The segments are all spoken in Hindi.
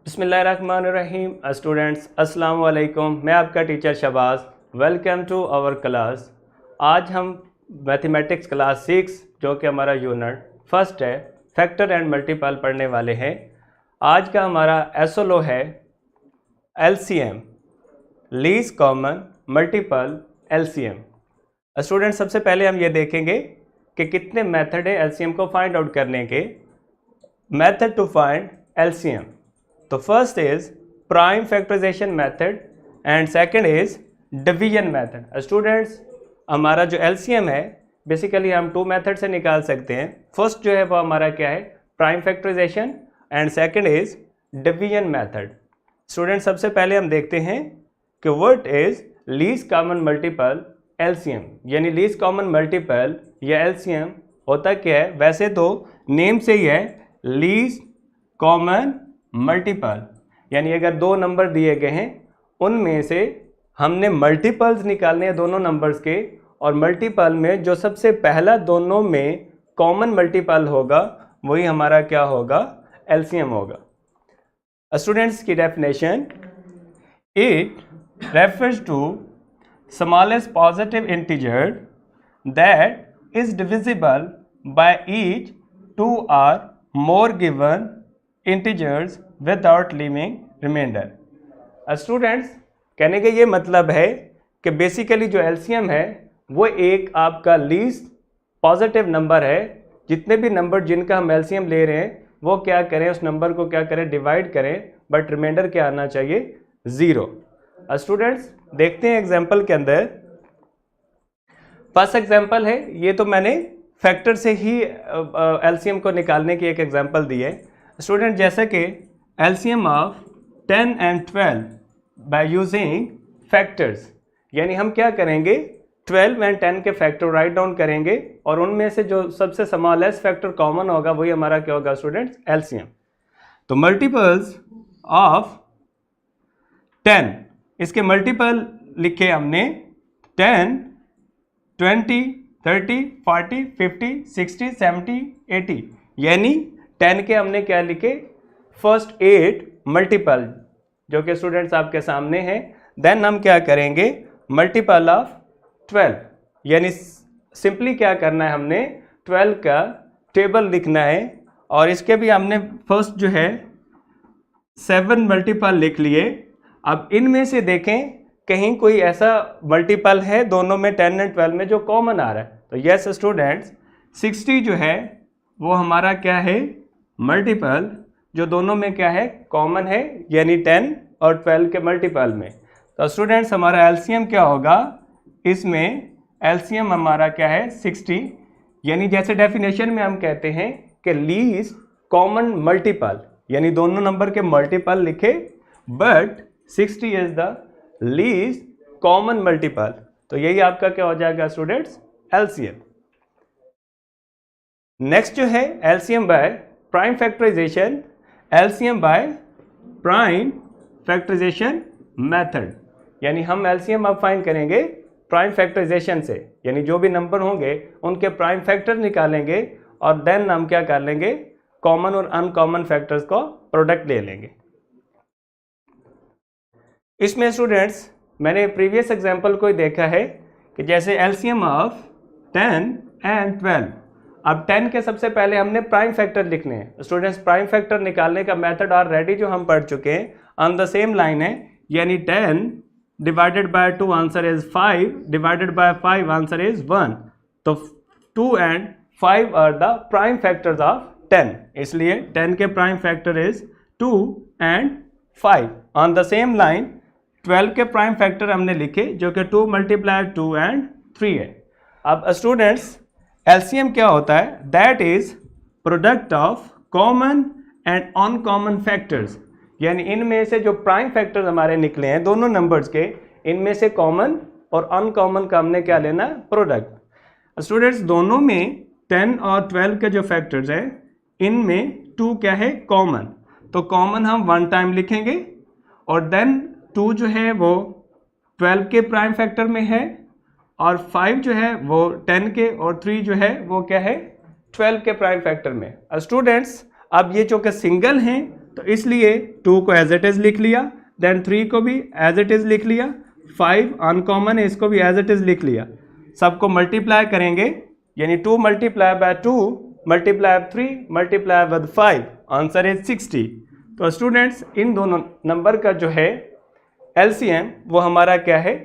बिस्मिल्लाहिर्रहमानिर्रहीम स्टूडेंट्स अस्सलाम वालेकुम। मैं आपका teacher Shahbaz. Welcome to our class. आज हम मैथमेटिक्स क्लास 6 जो कि हमारा यूनिट फर्स्ट है फैक्टर एंड मल्टीपल पढ़ने वाले हैं। आज का हमारा एसओलो है LCM, least common multiple LCM. Student सबसे पहले हम ये देखेंगे कि कितने मेथड है एलसीएम को फाइंड आउट करने के। मेथड टू फाइंड एलसीएम, तो first is prime factorisation method and second is division method. Students हमारा जो एलसीएम है बेसिकली हम टू मेथड से निकाल सकते हैं। फर्स्ट जो है वो हमारा क्या है, prime factorisation and second is division method. Student सबसे पहले हम देखते हैं कि what is least common multiple LCM, यानी लीस्ट कॉमन मल्टीपल या एलसीएम होता क्या है। वैसे तो नेम से ही है लीस्ट कॉमन मल्टीपल, यानी अगर दो नंबर दिए गए हैं उनमें से हमने मल्टीपल्स निकालने हैं दोनों नंबर्स के, और मल्टीपल में जो सबसे पहला दोनों में कॉमन मल्टीपल होगा वही हमारा क्या होगा, एलसीएम होगा। स्टूडेंट्स की definition, it refers to smallest positive integer that is divisible by each two or more given integers without leaving reminder. Students कहने का ये मतलब है कि बेसिकली जो एलसीएम है वो एक आपका लीस्ट पॉजिटिव नंबर है। जितने भी नंबर जिनका हम एलसीएम ले रहे हैं वो क्या करें, उस नंबर को क्या करें, डिवाइड करें, बट रिमाइंडर क्या आना चाहिए, 0। स्टूडेंट्स देखते हैं एग्जाम्पल के अंदर। फर्स्ट एग्जाम्पल है, ये तो मैंने फैक्टर से ही एलसीएम को निकालने की एक एग्जाम्पल दी है। स्टूडेंट जैसे कि LCM of 10 and 12 by using factors, यानी हम क्या करेंगे 12 एंड 10 के फैक्टर राइट डाउन करेंगे और उनमें से जो सबसे स्मॉलेस्ट फैक्टर कॉमन होगा वही हमारा क्या होगा स्टूडेंट्स, एलसीएम। तो मल्टीपल्स ऑफ 10, इसके मल्टीपल लिखे हमने 10, 20, 30, 40, 50, 60, 70, 80, यानी 10 के हमने क्या लिखे, फर्स्ट 8 मल्टीपल जो कि स्टूडेंट्स आपके सामने है। देन हम क्या करेंगे, मल्टीपल ऑफ 12, यानी सिंपली क्या करना है, हमने 12 का टेबल लिखना है और इसके भी हमने फर्स्ट जो है 7 मल्टीपल लिख लिए। अब इनमें से देखें कहीं कोई ऐसा मल्टीपल है दोनों में 10 एंड 12 में जो कॉमन आ रहा है। तो यस स्टूडेंट्स 60 जो है वो हमारा क्या है, मल्टीपल जो दोनों में क्या है, कॉमन है, यानी 10 और 12 के मल्टीपल में। तो स्टूडेंट्स हमारा एलसीएम क्या होगा, इसमें एलसीएम हमारा क्या है 60, यानी जैसे डेफिनेशन में हम कहते हैं कि लीस्ट कॉमन मल्टीपल, यानी दोनों नंबर के मल्टीपल लिखे, but 60 is the least common multiple. तो यही आपका क्या हो जाएगा स्टूडेंट्स, एलसीएम। नेक्स्ट जो है LCM by prime factorisation, LCM by prime factorisation method, यानी हम एलसीएम अब फाइंड करेंगे प्राइम फैक्टराइजेशन से, यानी जो भी नंबर होंगे उनके प्राइम फैक्टर निकालेंगे और देन हम क्या कर लेंगे, कॉमन और अनकॉमन फैक्टर्स को प्रोडक्ट ले लेंगे। इसमें स्टूडेंट्स मैंने प्रीवियस एग्जांपल को ही देखा है कि जैसे एलसीएम ऑफ 10 एंड 12, अब 10 के सबसे पहले हमने प्राइम फैक्टर लिखने हैं। स्टूडेंट्स प्राइम फैक्टर निकालने का मेथड ऑलरेडी जो हम पढ़ चुके हैं ऑन द सेम लाइन है, यानी 10 divided by 2 answer is 5, divided by 5 answer is 1। तो 2 and 5 are the prime factors of 10, इसलिए 10 के prime factor is 2 and 5। On the same line 12 के प्राइम फैक्टर हमने लिखे जो कि 2 मल्टीप्लाई 2 एंड 3 है। अब स्टूडेंट्स एलसीएम क्या होता है, that is product of common and uncommon factors, यानी इनमें से जो प्राइम फैक्टर्स हमारे निकले हैं दोनों नंबर्स के, इनमें से कॉमन और अनकॉमन का हमने क्या लेना, प्रोडक्ट। स्टूडेंट्स दोनों में 10 और 12 के जो फैक्टर्स है इनमें 2 क्या है, कॉमन, तो कॉमन हम 1 टाइम लिखेंगे और देन 2 जो है वो 12 के प्राइम फैक्टर में है और 5 जो है वो 10 के और 3 जो है वो क्या है 12 के प्राइम फैक्टर में। स्टूडेंट्स अब ये जो कि सिंगल हैं तो इसलिए 2 को एज इट इज़ लिख लिया, देन 3 को भी एज इट इज़ लिख लिया, 5 अनकॉमन है इसको भी एज इट इज़ लिख लिया। सबको मल्टीप्लाई करेंगे यानी 2 multiply by 2 multiply 3 multiply with 5, answer is 60। तो स्टूडेंट्स इन दोनों नंबर का जो है एलसीएम वो हमारा क्या है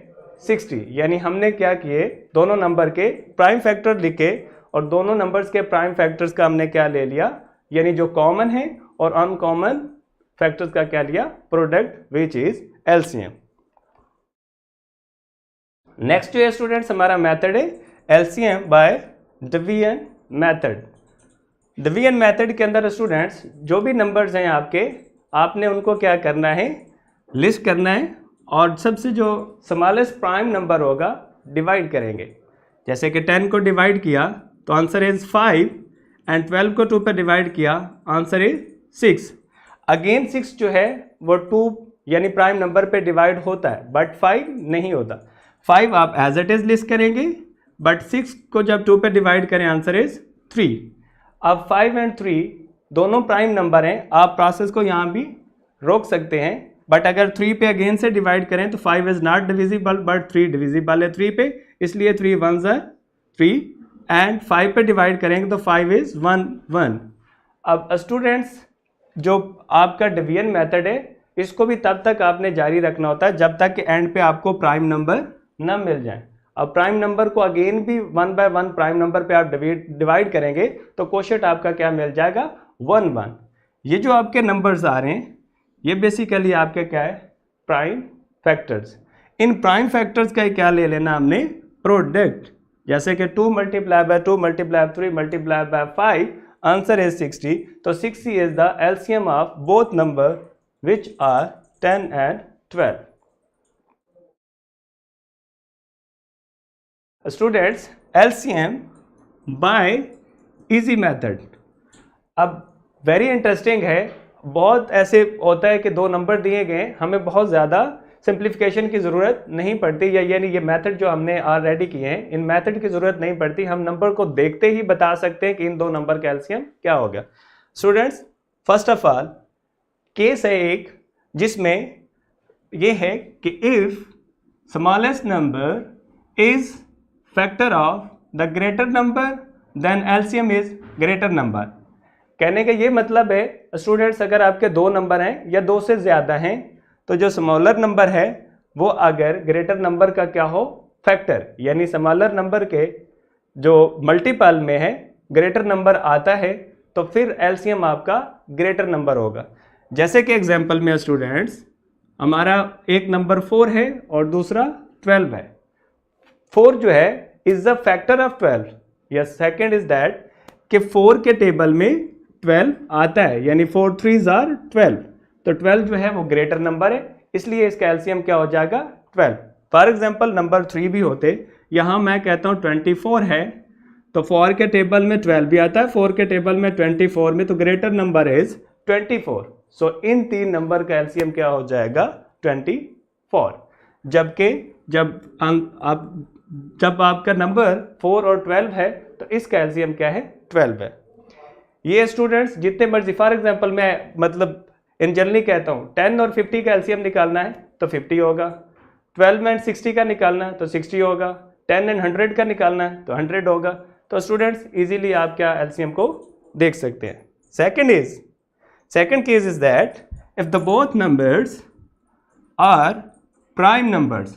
60। यानी हमने क्या किए, दोनों नंबर के प्राइम फैक्टर लिखे और दोनों नंबर्स के प्राइम फैक्टर्स का हमने क्या ले लिया, यानी जो कॉमन है और अनकॉमन फैक्टर्स का क्या लिया, product which is LCM. Next जो है स्टूडेंट्स हमारा मेथड है LCM by division method. Division method के अंदर स्टूडेंट्स जो भी नंबर्स हैं आपके, आपने उनको क्या करना है, लिस्ट करना है और सबसे जो स्मॉलेस्ट प्राइम नंबर होगा डिवाइड करेंगे। जैसे कि 10 को डिवाइड किया तो आंसर इज 5 एंड 12 को 2 पे डिवाइड किया आंसर इज 6। अगेन 6 जो है वो 2 यानी प्राइम नंबर पे डिवाइड होता है बट 5 नहीं होता। 5 आप एज इट इज लिस्ट करेंगे बट 6 को जब 2 पे डिवाइड करें आंसर इज 3। अब 5 एंड 3 दोनों प्राइम नंबर हैं, आप प्रोसेस को यहाँ भी रोक सकते हैं, बट अगर 3 पे अगेन से डिवाइड करें तो 5 is not divisible but 3 divisible है 3 पे, इसलिए 3 1s are 3 एंड 5 पे डिवाइड करेंगे तो 5 इज 1 1। अब स्टूडेंट्स जो आपका डिवीजन मेथड है इसको भी तब तक आपने जारी रखना होता है जब तक कि एंड पे आपको प्राइम नंबर न मिल जाए। अब प्राइम नंबर को अगेन भी 1 बाय 1 प्राइम नंबर पे आप डिवाइड करेंगे तो क्वोशिएंट आपका क्या मिल जाएगा 1 1। ये जो आपके नंबर्स आ रहे हैं ये बेसिकली आपके क्या है प्राइम फैक्टर्स। इन प्राइम फैक्टर्स का क्या ले लेना हमने प्रोडक्ट, जैसे कि 2 multiply by 2 multiply 3 multiply by 5 answer is 60। तो 60 is the LCM of both number which are 10 and 12। Students LCM by easy method. अब वेरी इंटरेस्टिंग है, बहुत ऐसे होता है कि दो नंबर दिए गए हमें बहुत ज़्यादा सिंप्लीफिकेशन की ज़रूरत नहीं पड़ती, या यानी ये मेथड जो हमने ऑलरेडी किए हैं इन मेथड की ज़रूरत नहीं पड़ती, हम नंबर को देखते ही बता सकते हैं कि इन दो नंबर का एलसीएम क्या हो गया। Students first of all case है एक जिसमें ये है कि if smallest number is factor of the greater number then LCM is greater number. कहने का ये मतलब है स्टूडेंट्स अगर आपके दो नंबर हैं या दो से ज़्यादा हैं तो जो स्मॉलर नंबर है वो अगर ग्रेटर नंबर का क्या हो फैक्टर, यानी स्मॉलर नंबर के जो मल्टीपल में है ग्रेटर नंबर आता है तो फिर एलसीएम आपका ग्रेटर नंबर होगा। जैसे कि एग्जांपल में स्टूडेंट्स हमारा एक नंबर 4 है और दूसरा 12 है। 4 जो है इज द फैक्टर ऑफ 12, या सेकेंड इज दैट कि 4 के टेबल में 12 आता है, यानी 4 3s are 12, तो 12 जो है वो ग्रेटर नंबर है इसलिए इसका एलसीएम क्या हो जाएगा 12। फॉर एग्जांपल नंबर 3 भी होते, यहाँ मैं कहता हूँ 24 है तो 4 के टेबल में 12 भी आता है, 4 के टेबल में 24 में, तो ग्रेटर नंबर इज 24। सो इन तीन नंबर का एलसीएम क्या हो जाएगा 24। जबकि जब आपका नंबर 4 और 12 है तो इसका एलसीएम क्या है 12 है। ये स्टूडेंट्स जितने मर्जी, फॉर एग्जांपल मैं मतलब इन जनरली कहता हूँ 10 और 50 का एलसीएम निकालना है तो 50 होगा, 12 एंड 60 का निकालना है तो 60 होगा, 10 एंड 100 का निकालना है तो 100 होगा। तो स्टूडेंट्स इजीली आप क्या एलसीएम को देख सकते हैं। Second case is that if the both numbers are prime numbers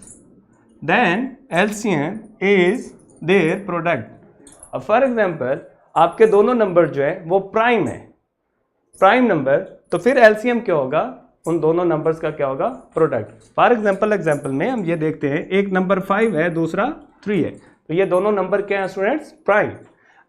then LCM is their product. अब फॉर एग्जांपल आपके दोनों नंबर जो है वो प्राइम है, प्राइम नंबर, तो फिर एलसीएम क्या होगा उन दोनों नंबर्स का क्या होगा प्रोडक्ट। फॉर एग्जांपल में हम ये देखते हैं एक नंबर 5 है दूसरा 3 है, तो ये दोनों नंबर क्या हैं स्टूडेंट्स प्राइम।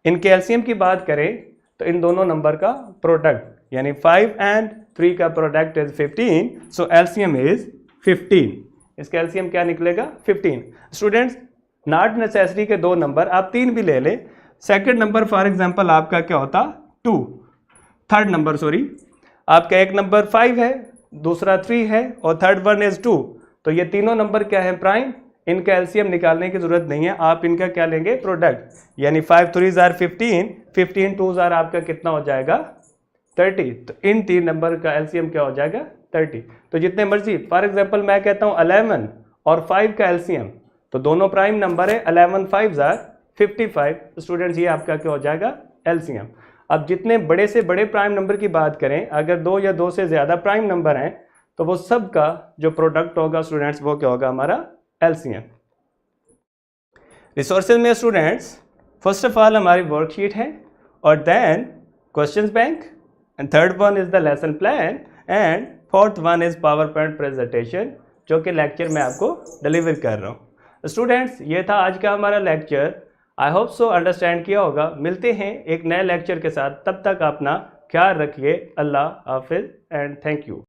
इनके एलसीएम की बात करें तो इन दोनों नंबर का प्रोडक्ट यानी 5 एंड 3 का product is 15, so LCM is 15। इसका एलसीएम क्या निकलेगा 15। स्टूडेंट्स नॉट नेसेसरी के दो नंबर आप 3 भी ले लें। सेकेंड नंबर फॉर एग्जांपल आपका क्या होता 2, थर्ड नंबर सॉरी आपका एक नंबर 5 है दूसरा 3 है और थर्ड वन इज 2, तो ये तीनों नंबर क्या है प्राइम, इनका एलसीएम निकालने की जरूरत नहीं है, आप इनका क्या लेंगे प्रोडक्ट, यानी 5 3s are 15, 15 2s are आपका कितना हो जाएगा 30, तो इन 3 नंबर का एलसीएम क्या हो जाएगा 30। तो जितने मर्जी, फॉर एग्जांपल मैं कहता हूँ 11 और 5 का एलसीएम, तो दोनों प्राइम नंबर है, 11 5s are 55। स्टूडेंट्स ये आपका क्या हो जाएगा एलसीएम। अब जितने बड़े से बड़े प्राइम नंबर की बात करें, अगर 2 या 2 से ज़्यादा प्राइम नंबर हैं तो वो सब का जो प्रोडक्ट होगा स्टूडेंट्स वो क्या होगा हमारा एलसीएम। रिसोर्सेज में स्टूडेंट्स फर्स्ट ऑफ ऑल हमारी वर्कशीट है, और then questions bank, and third one is the lesson plan, and fourth one is PowerPoint presentation जो कि लेक्चर में आपको डिलीवर कर रहा हूँ। स्टूडेंट्स ये था आज का हमारा lecture, I hope so understand किया होगा। मिलते हैं एक नए लेक्चर के साथ, तब तक अपना ख्याल रखिए। अल्लाह हाफिज एंड थैंक यू।